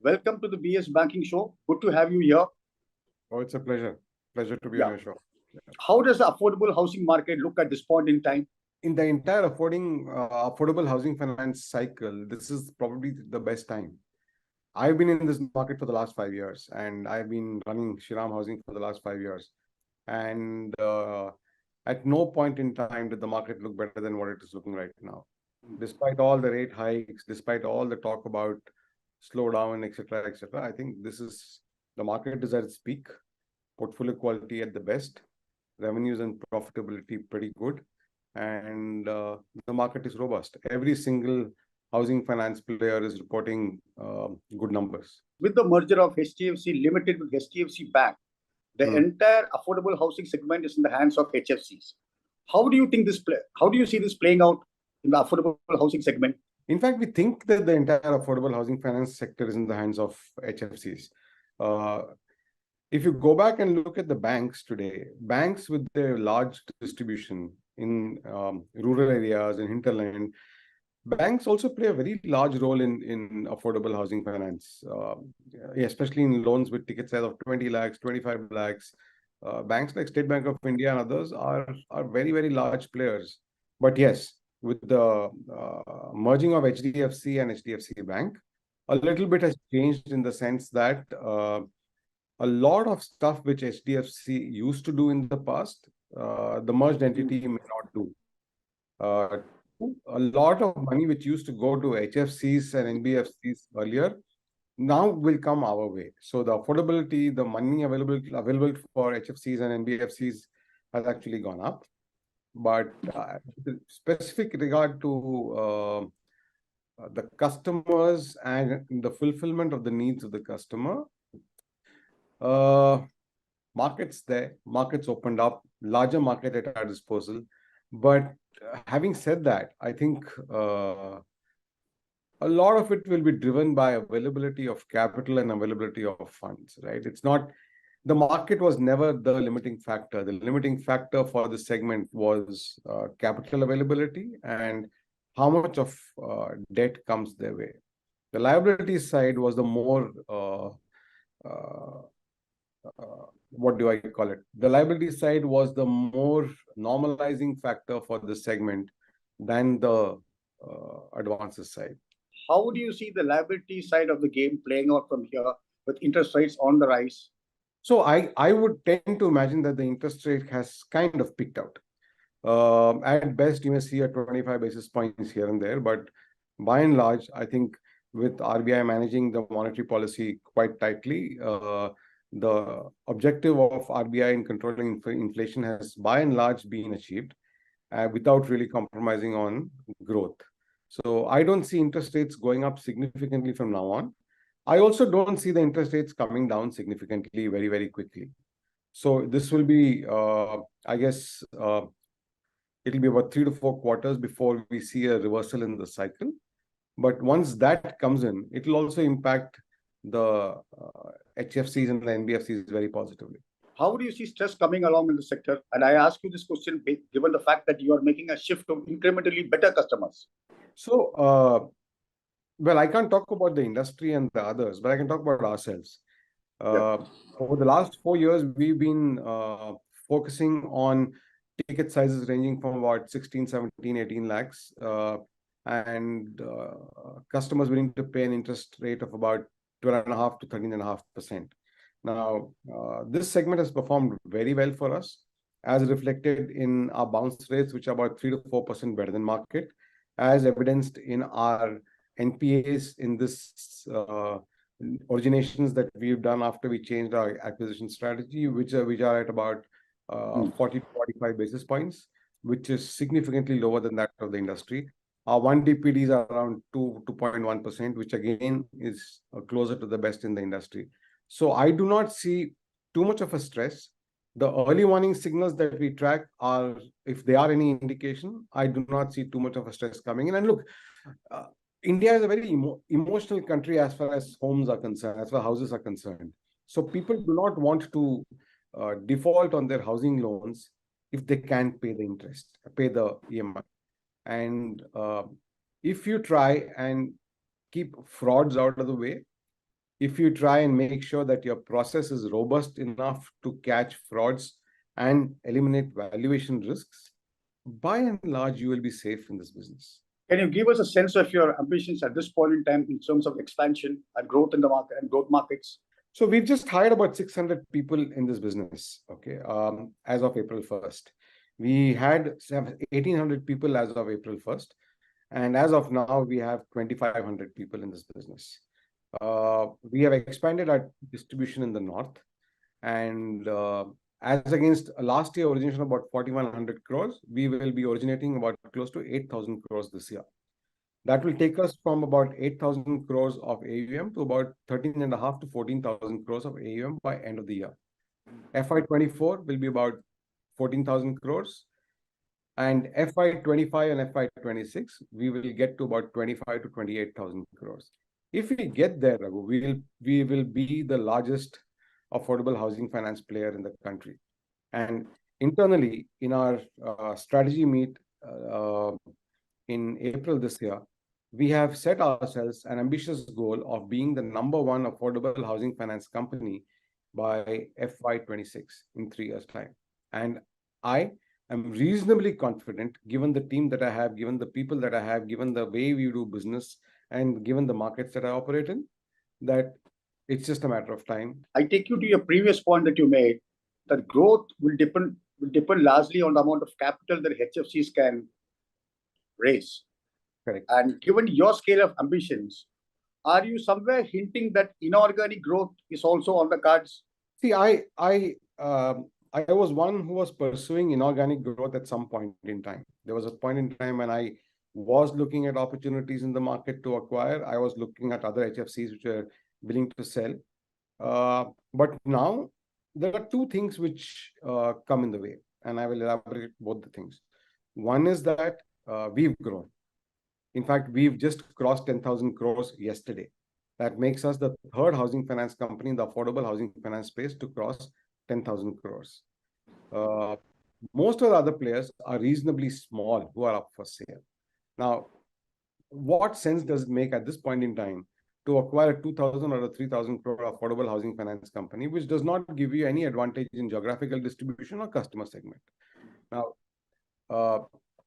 welcome to the BS Banking Show. Good to have you here. Oh, it's a pleasure. Pleasure to be on your show. How does the affordable housing market look at this point in time? In the entire affordable housing finance cycle, this is probably the best time. I've been in this market for the last 5 years, and I've been running Shriram Housing for the last 5 years. And at no point in time did the market look better than what it is looking right now. Despite all the rate hikes, despite all the talk about slowdown, etc., I think the market is at its peak, portfolio quality at the best, revenues and profitability pretty good, and the market is robust. Every single housing finance player is reporting good numbers. With the merger of HDFC Limited with HDFC Bank, the entire affordable housing segment is in the hands of HFCs. How do you think How do you see this playing out in the affordable housing segment? In fact, we think that the entire affordable housing finance sector is in the hands of HFCs. If you go back and look at the banks today, banks with their large distribution in rural areas and hinterland, banks also play a very large role in affordable housing finance, especially in loans with ticket size of 20 lakhs, 25 lakhs. Banks like State Bank of India and others are very, very large players. But yes, with the merging of HDFC and HDFC Bank, a little bit has changed in the sense that a lot of stuff which HDFC used to do in the past, the merged entity may not do. A lot of money which used to go to HFCs and NBFCs earlier now will come our way. So the affordability, the money available for HFCs and NBFCs has actually gone up. But specific regard to the customers and the fulfillment of the needs of the customer, markets opened up, larger market at our disposal. But having said that, I think a lot of it will be driven by availability of capital and availability of funds, right? It's not, the market was never the limiting factor. The limiting factor for the segment was capital availability and how much of debt comes their way. The liability side was the more, what do I call it? The liability side was the more normalizing factor for the segment than the advances side. How do you see the liability side of the game playing out from here with interest rates on the rise? So I would tend to imagine that the interest rate has kind of peaked out. At best, you may see a 25 basis points here and there, but by and large, I think with RBI managing the monetary policy quite tightly, the objective of RBI in controlling inflation has by and large been achieved without really compromising on growth. So I don't see interest rates going up significantly from now on. I also don't see the interest rates coming down significantly very, very quickly. So this will be, I guess, it'll be about 3 to 4 quarters before we see a reversal in the cycle. But once that comes in, it will also impact the HFCs and the NBFCs very positively. How do you see stress coming along in the sector? And I ask you this question given the fact that you are making a shift to incrementally better customers. So, well, I can't talk about the industry and the others, but I can talk about ourselves. Over the last 4 years, we've been focusing on ticket sizes ranging from about 16, 17, 18 lakhs and customers willing to pay an interest rate of about 12.5% to 13.5%. Now, this segment has performed very well for us, as reflected in our bounce rates, which are about 3 to 4% better than market, as evidenced in our NPAs in this originations that we've done after we changed our acquisition strategy, which are at about 40 to 45 basis points, which is significantly lower than that of the industry. Our 1 DPDs are around 2.1%, which again is closer to the best in the industry. So I do not see too much of a stress. The early warning signals that we track are, if they are any indication, I do not see too much of a stress coming in. And look, India is a very emotional country as far as homes are concerned, as far as houses are concerned. So people do not want to default on their housing loans if they can't pay the interest, pay the EMI. And if you try and keep frauds out of the way, if you try and make sure that your process is robust enough to catch frauds and eliminate valuation risks, by and large, you will be safe in this business. Can you give us a sense of your ambitions at this point in time in terms of expansion and growth in the market and growth markets? So we've just hired about 600 people in this business, okay, as of April 1st. We had 1,800 people as of April 1st. And as of now, we have 2,500 people in this business. We have expanded our distribution in the north. And as against last year origination of about 4,100 crores, we will be originating about close to 8,000 crores this year. That will take us from about 8,000 crores of AUM to about 13.5 to 14,000 crores of AUM by end of the year. FY24 will be about 14,000 crores. And FY25 and FY26, we will get to about 25 to 28,000 crores. If we get there, Raghu, we will be the largest affordable housing finance player in the country. And internally, in our strategy meet in April this year, we have set ourselves an ambitious goal of being the #1 affordable housing finance company by FY26 in 3 years' time. And I'm reasonably confident, given the team that I have, given the people that I have, given the way we do business, and given the markets that I operate in, that it's just a matter of time. I take you to your previous point that you made, that growth will depend largely on the amount of capital that HFCs can raise. Correct. And given your scale of ambitions, are you somewhere hinting that inorganic growth is also on the cards? See, I was one who was pursuing inorganic growth at some point in time. There was a point in time when I was looking at opportunities in the market to acquire. I was looking at other HFCs which were willing to sell. But now there are two things which come in the way, and I will elaborate both the things. One is that we've grown. In fact, we've just crossed 10,000 crores yesterday. That makes us the third housing finance company in the affordable housing finance space to cross 10,000 crores. Most of the other players are reasonably small who are up for sale. Now, what sense does it make at this point in time to acquire a 2,000 or a 3,000 crore affordable housing finance company, which does not give you any advantage in geographical distribution or customer segment? Now,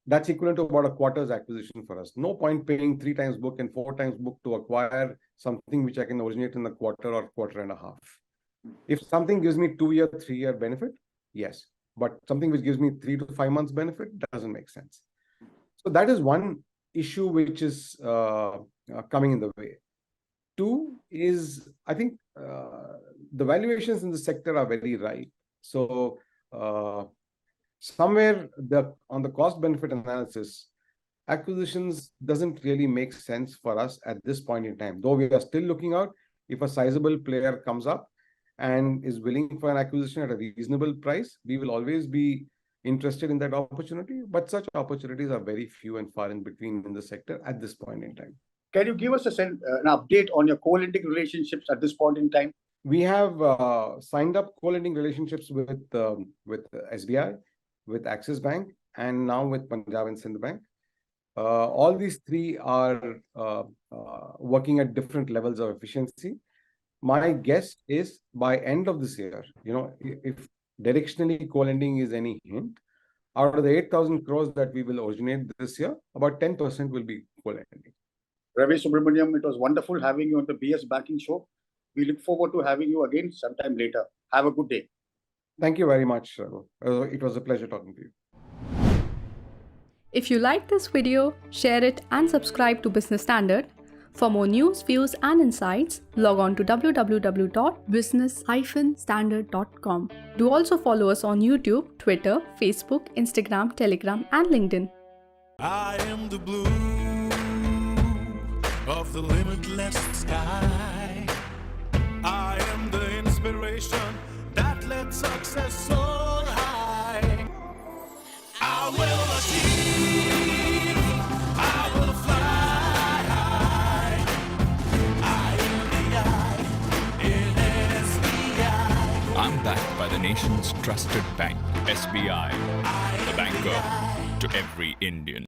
that's equivalent to about a quarter's acquisition for us. No point paying 3 times book and 4 times book to acquire something which I can originate in a quarter or quarter and a half. If something gives me 2-year, 3-year benefit, yes. But something which gives me 3 to 5 months benefit doesn't make sense. So that is one issue which is coming in the way. 2 is, I think, the valuations in the sector are very right. So somewhere on the cost benefit analysis, acquisitions doesn't really make sense for us at this point in time. Though we are still looking out, if a sizable player comes up and is willing for an acquisition at a reasonable price, we will always be interested in that opportunity. But such opportunities are very few and far in between in the sector at this point in time. Can you give us an update on your co-lending relationships at this point in time? We have signed up co-lending relationships with SBI, with Axis Bank, and now with Punjab and Sindh Bank. All these 3 are working at different levels of efficiency. My guess is by end of this year, if directionally co-lending is any hint, out of the 8,000 crores that we will originate this year, about 10% will be co-lending. Ravi Subramanian, it was wonderful having you on the BS Banking Show. We look forward to having you again sometime later. Have a good day. Thank you very much, Raghu. It was a pleasure talking to you. If you like this video, share it and subscribe to Business Standard. For more news, views and insights, log on to www.business-standard.com. Do also follow us on YouTube, Twitter, Facebook, Instagram, Telegram and LinkedIn. I am the blue of the limitless sky. I am the inspiration that led success soar high. I will achieve, I will fly high. I am the I in SBI. I'm backed by the nation's trusted bank, SBI, the banker to every Indian.